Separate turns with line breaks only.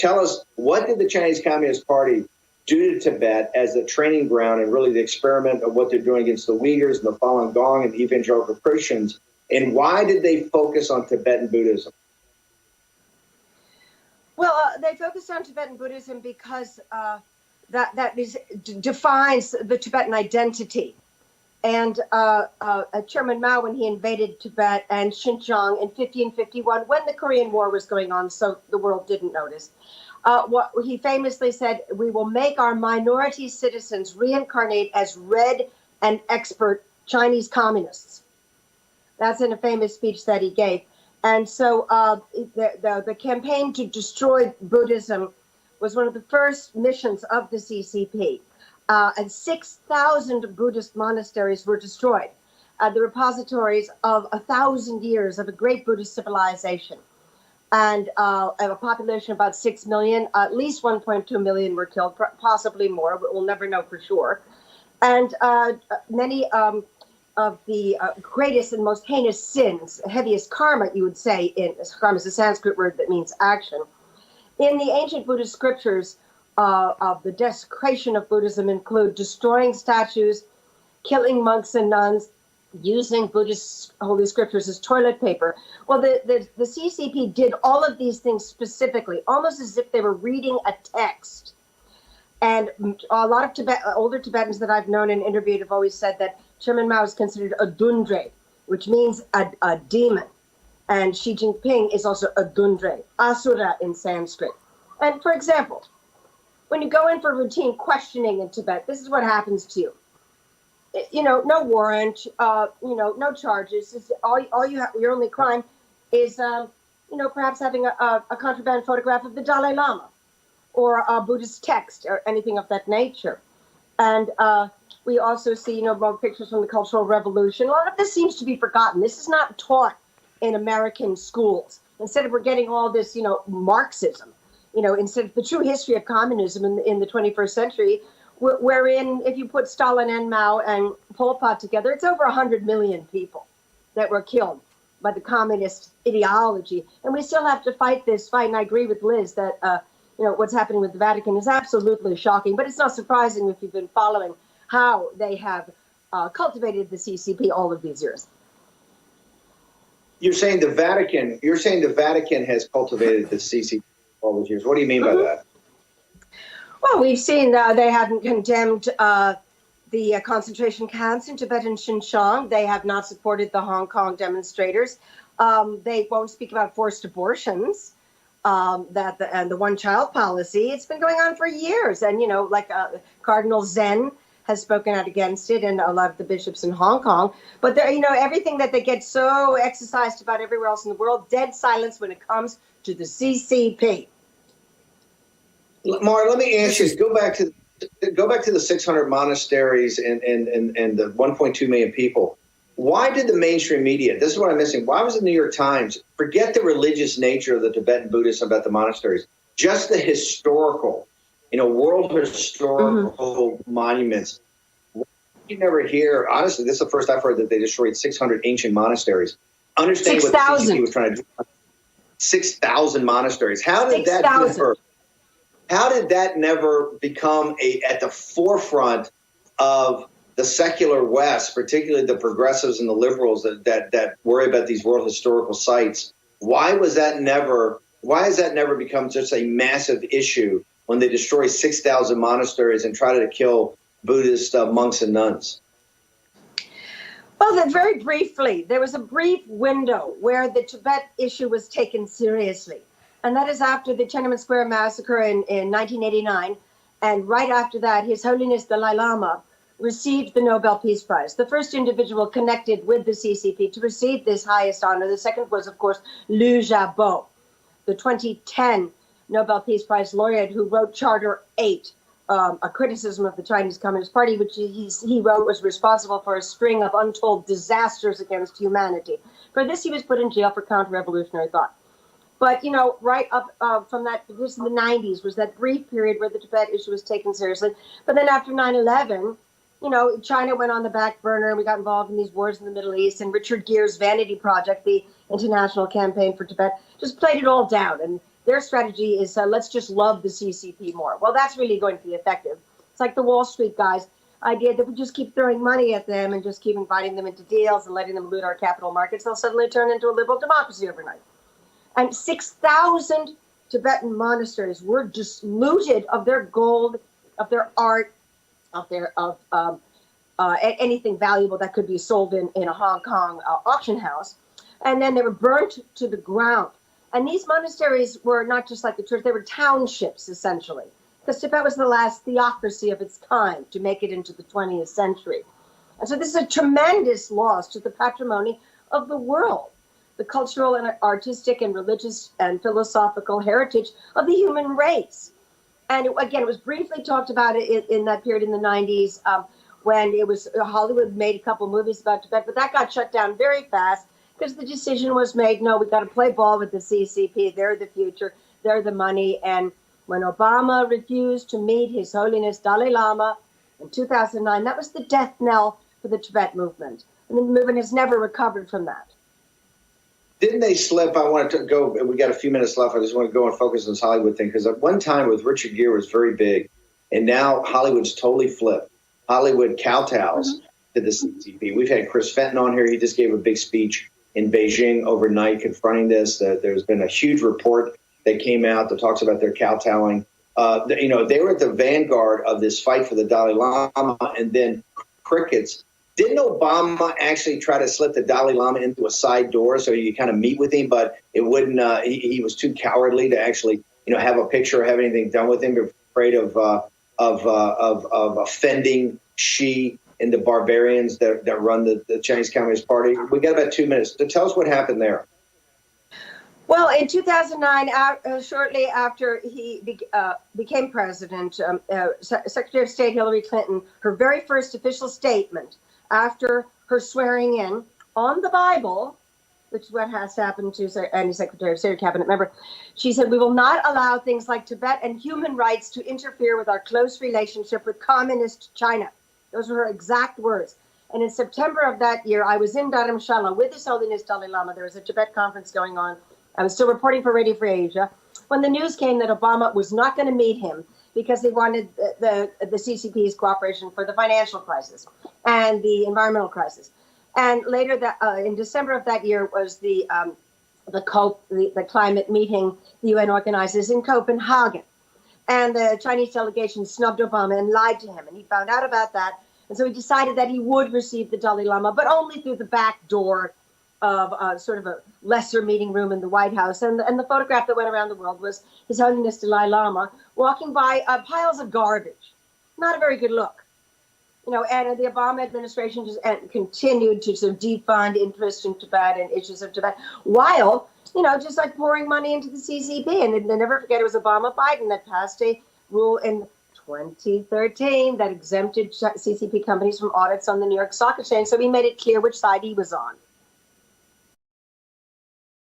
tell us, what did the Chinese Communist Party do to Tibet as the training ground and really the experiment of what they're doing against the Uyghurs and the Falun Gong and the evangelical Christians? And why did they focus on Tibetan Buddhism?
Well, they focused on Tibetan Buddhism because that defines the Tibetan identity. And Chairman Mao, when he invaded Tibet and Xinjiang in 1551, when the Korean War was going on, so the world didn't notice, what he famously said, we will make our minority citizens reincarnate as red and expert Chinese communists. That's in a famous speech that he gave. And so the campaign to destroy Buddhism was one of the first missions of the CCP. And 6,000 Buddhist monasteries were destroyed, the repositories of 1,000 years of a great Buddhist civilization. And a population of about 6 million, at least 1.2 million were killed, possibly more, but we'll never know for sure. And many of the greatest and most heinous sins, heaviest karma, you would say, karma is a Sanskrit word that means action. In the ancient Buddhist scriptures, of the desecration of Buddhism include destroying statues, killing monks and nuns, using Buddhist holy scriptures as toilet paper. Well, the CCP did all of these things specifically, almost as if they were reading a text. And a lot of older Tibetans that I've known and interviewed have always said that Chairman Mao is considered a dundre, which means a demon. And Xi Jinping is also a dundre, asura in Sanskrit. And for example, when you go in for routine questioning in Tibet, this is what happens to you. You know, no warrant, no charges. All you have, your only crime is, perhaps having a contraband photograph of the Dalai Lama or a Buddhist text or anything of that nature. And we also see, more pictures from the Cultural Revolution. A lot of this seems to be forgotten. This is not taught in American schools. Instead, we're getting all this, Marxism. Instead of the true history of communism in the 21st century, wherein if you put Stalin and Mao and Pol Pot together, it's over 100 million people that were killed by the communist ideology. And we still have to fight this fight. And I agree with Liz that, what's happening with the Vatican is absolutely shocking. But it's not surprising if you've been following how they have cultivated the CCP all of these years.
You're saying the Vatican has cultivated the CCP all these years. What do you mean by that?
Well, we've seen they haven't condemned the concentration camps in Tibet and Xinjiang. They have not supported the Hong Kong demonstrators. They won't speak about forced abortions, and the one-child policy. It's been going on for years. And, Cardinal Zen has spoken out against it, and a lot of the bishops in Hong Kong. But, everything that they get so exercised about everywhere else in the world, dead silence when it comes to the CCP.
Mara, let me ask you, go back to the 600 monasteries and the 1.2 million people. Why did the mainstream media, this is what I'm missing, why was the New York Times, forget the religious nature of the Tibetan Buddhists about the monasteries, just the historical, world historical monuments. You never hear, honestly, this is the first I've heard that they destroyed 600 ancient monasteries. Understand what the CCP was trying to do. 6,000 monasteries. How did that never become at the forefront of the secular West, particularly the progressives and the liberals that worry about these world historical sites? Why has that never become just a massive issue when they destroy 6,000 monasteries and try to kill Buddhist monks and nuns?
Well, very briefly, there was a brief window where the Tibet issue was taken seriously. And that is after the Tiananmen Square massacre in 1989. And right after that, His Holiness Dalai Lama received the Nobel Peace Prize, the first individual connected with the CCP to receive this highest honor. The second was, of course, Liu Xiaobo, the 2010 Nobel Peace Prize laureate who wrote Charter 8, a criticism of the Chinese Communist Party, which he wrote was responsible for a string of untold disasters against humanity. For this, he was put in jail for counter-revolutionary thought. But, right up from that, this in the 90s, was that brief period where the Tibet issue was taken seriously. But then after 9/11, China went on the back burner, and we got involved in these wars in the Middle East. And Richard Gere's Vanity Project, the international campaign for Tibet, just played it all down. And their strategy is let's just love the CCP more. Well, that's really going to be effective. It's like the Wall Street guys' idea that we just keep throwing money at them and just keep inviting them into deals and letting them loot our capital markets. They'll suddenly turn into a liberal democracy overnight. And 6,000 Tibetan monasteries were just looted of their gold, of their art, of anything valuable that could be sold in a Hong Kong auction house. And then they were burnt to the ground. And these monasteries were not just like the church, they were townships, essentially. Because Tibet was the last theocracy of its time to make it into the 20th century. And so this is a tremendous loss to the patrimony of the world, the cultural and artistic and religious and philosophical heritage of the human race. And again, it was briefly talked about in that period in the 90s when it was Hollywood made a couple movies about Tibet, but that got shut down very fast because the decision was made, no, we got to play ball with the CCP. They're the future. They're the money. And when Obama refused to meet His Holiness Dalai Lama in 2009, that was the death knell for the Tibet movement. And the movement has never recovered from that.
Didn't they slip? I wanted to go, we got a few minutes left. I just want to go and focus on this Hollywood thing, because at one time with Richard Gere was very big, and now Hollywood's totally flipped. Hollywood kowtows to the CCP. We've had Chris Fenton on here. He just gave a big speech in Beijing overnight confronting this. There's been a huge report that came out that talks about their kowtowing. They were at the vanguard of this fight for the Dalai Lama, and then crickets. Didn't Obama actually try to slip the Dalai Lama into a side door so you kind of meet with him, but it wouldn't? He was too cowardly to actually, have a picture or have anything done with him, afraid of offending Xi and the barbarians that run the Chinese Communist Party. We got about 2 minutes. So tell us what happened there.
Well, in 2009, shortly after he became president, Secretary of State Hillary Clinton, her very first official statement after her swearing in on the Bible, which is what has happened to any Secretary of State or cabinet member, she said, "We will not allow things like Tibet and human rights to interfere with our close relationship with communist China." Those were her exact words. And in September of that year, I was in Dharamshala with His Holiness Dalai Lama. There was a Tibet conference going on. I was still reporting for Radio Free Asia when the news came that Obama was not going to meet him because he wanted the CCP's cooperation for the financial crisis and the environmental crisis. And later, in December of that year, was the climate meeting the UN organizes in Copenhagen. And the Chinese delegation snubbed Obama and lied to him. And he found out about that. And so he decided that he would receive the Dalai Lama, but only through the back door of sort of a lesser meeting room in the White House. And the photograph that went around the world was His Holiness Dalai Lama walking by piles of garbage. Not a very good look. And the Obama administration just continued to sort of defund interest in Tibet and issues of Tibet, while, just like pouring money into the CCP. And they never forget it was Obama Biden that passed a rule in 2013 that exempted CCP companies from audits on the New York Stock Exchange. So he made it clear which side he was on.